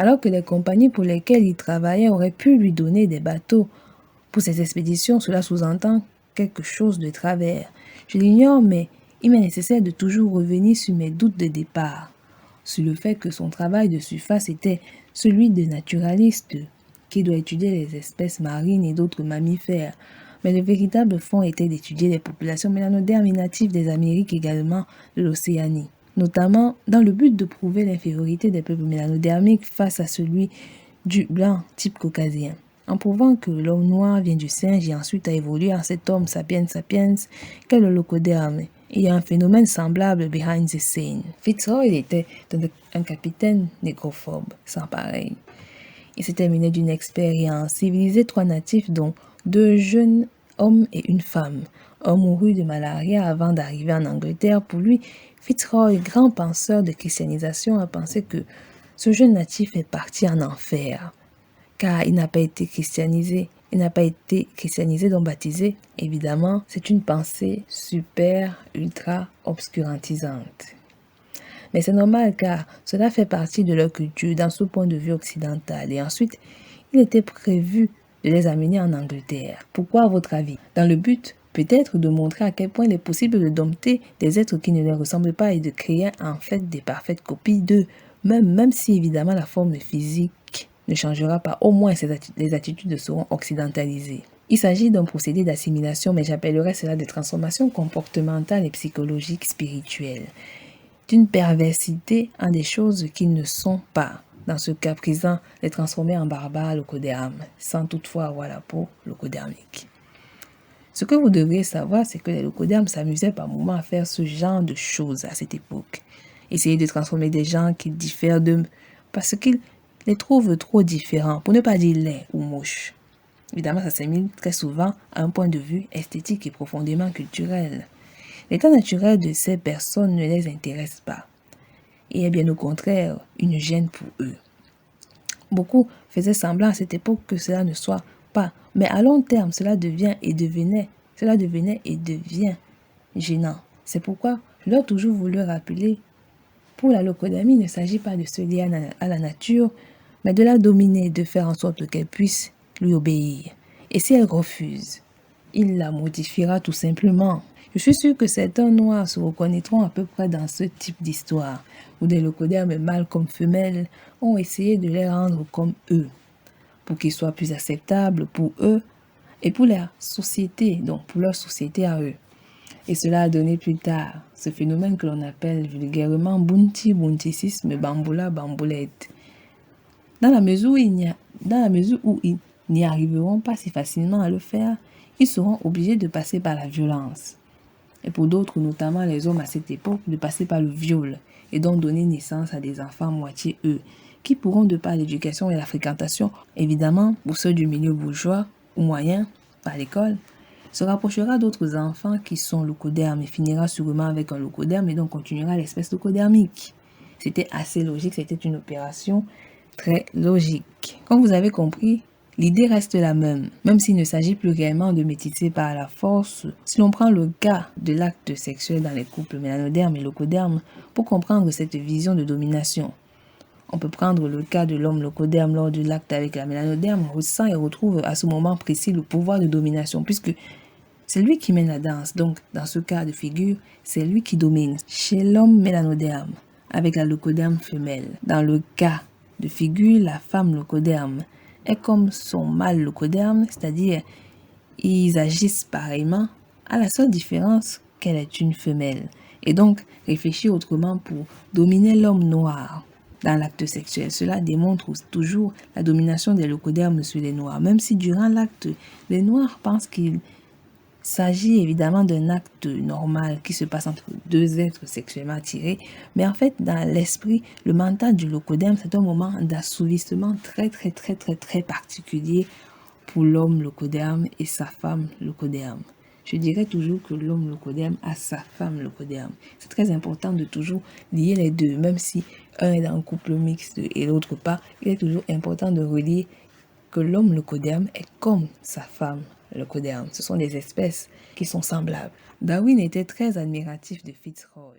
alors que les compagnies pour lesquelles il travaillait auraient pu lui donner des bateaux. Pour ces expéditions, cela sous-entend quelque chose de travers. Je l'ignore, mais il m'est nécessaire de toujours revenir sur mes doutes de départ, sur le fait que son travail de surface était celui de naturaliste, qui doit étudier les espèces marines et d'autres mammifères. Mais le véritable fond était d'étudier les populations mélanodermes et natives des Amériques, également de l'Océanie, notamment dans le but de prouver l'infériorité des peuples mélanodermiques face à celui du blanc type caucasien, en prouvant que l'homme noir vient du singe et ensuite a évolué en cet homme sapiens sapiens qu'est le locoderme. Il y a un phénomène semblable behind the scene. Fitzroy était un capitaine négrophobe, sans pareil. Il s'était mené d'une expérience, civilisé 3 natifs dont 2 jeunes hommes et une femme. Un mourut de malaria avant d'arriver en Angleterre. Pour lui, Fitzroy, grand penseur de christianisation, a pensé que ce jeune natif est parti en enfer, car il n'a pas été christianisé. Il n'a pas été christianisé, donc baptisé. Évidemment, c'est une pensée super, ultra obscurantisante. Mais c'est normal car cela fait partie de leur culture dans ce point de vue occidental. Et ensuite, il était prévu de les amener en Angleterre. Pourquoi à votre avis? Dans le but peut-être de montrer à quel point il est possible de dompter des êtres qui ne leur ressemblent pas et de créer en fait des parfaites copies d'eux, même si évidemment la forme physique ne changera pas, au moins les attitudes seront occidentalisées. Il s'agit d'un procédé d'assimilation, mais j'appellerais cela des transformations comportementales et psychologiques spirituelles, d'une perversité en des choses qui ne sont pas. Dans ce cas présent, les transformer en barbares locodermes, sans toutefois avoir la peau locodermique. Ce que vous devriez savoir, c'est que les locodermes s'amusaient par moments à faire ce genre de choses à cette époque. Essayer de transformer des gens qui diffèrent d'eux, parce qu'ils les trouvent trop différents, pour ne pas dire laids ou moches. Évidemment, ça s'assimile très souvent à un point de vue esthétique et profondément culturel. L'état naturel de ces personnes ne les intéresse pas, et est bien au contraire une gêne pour eux. Beaucoup faisaient semblant à cette époque que cela ne soit pas, mais à long terme, cela devenait et devient gênant. C'est pourquoi je dois toujours voulu rappeler, pour la locodamie, il ne s'agit pas de se lier à la nature, mais de la dominer, de faire en sorte qu'elle puisse lui obéir. Et si elle refuse, il la modifiera tout simplement. Je suis sûr que certains noirs se reconnaîtront à peu près dans ce type d'histoire, où des locodermes mâles comme femelles ont essayé de les rendre comme eux, pour qu'ils soient plus acceptables pour eux et pour la société, donc pour leur société à eux. Et cela a donné plus tard ce phénomène que l'on appelle vulgairement buntisme, bamboula, bamboulette. Dans la mesure où ils n'y arriveront pas si facilement à le faire, ils seront obligés de passer par la violence. Et pour d'autres, notamment les hommes à cette époque, de passer par le viol et donc donner naissance à des enfants moitié eux, qui pourront de par l'éducation et la fréquentation, évidemment, pour ceux du milieu bourgeois ou moyen, par l'école, se rapprochera d'autres enfants qui sont locodermes et finira sûrement avec un locoderme et donc continuera l'espèce locodermique. C'était assez logique, c'était une opération très logique. Comme vous avez compris, l'idée reste la même s'il ne s'agit plus réellement de métisser par la force. Si l'on prend le cas de l'acte sexuel dans les couples mélanodermes et locodermes pour comprendre cette vision de domination, on peut prendre le cas de l'homme locoderme lors de l'acte avec la mélanoderme, ressent et retrouve à ce moment précis le pouvoir de domination, puisque c'est lui qui mène la danse. Donc, dans ce cas de figure, c'est lui qui domine. Chez l'homme mélanoderme, avec la locoderme femelle. Dans le cas de figure, la femme locoderme est comme son mâle locoderme, c'est-à-dire ils agissent pareillement, à la seule différence qu'elle est une femelle. Et donc, réfléchir autrement pour dominer l'homme noir dans l'acte sexuel. Cela démontre toujours la domination des locodermes sur les noirs. Même si durant l'acte, les noirs pensent qu'il s'agit évidemment d'un acte normal qui se passe entre deux êtres sexuellement attirés, mais en fait, dans l'esprit, le mental du locoderme, c'est un moment d'assouvissement très particulier pour l'homme locoderme et sa femme locoderme. Je dirais toujours que l'homme locoderme a sa femme locoderme. C'est très important de toujours lier les deux, même si un est dans un couple mixte et l'autre pas, il est toujours important de relier que l'homme locoderme est comme sa femme locoderme. Ce sont des espèces qui sont semblables. Darwin était très admiratif de Fitzroy.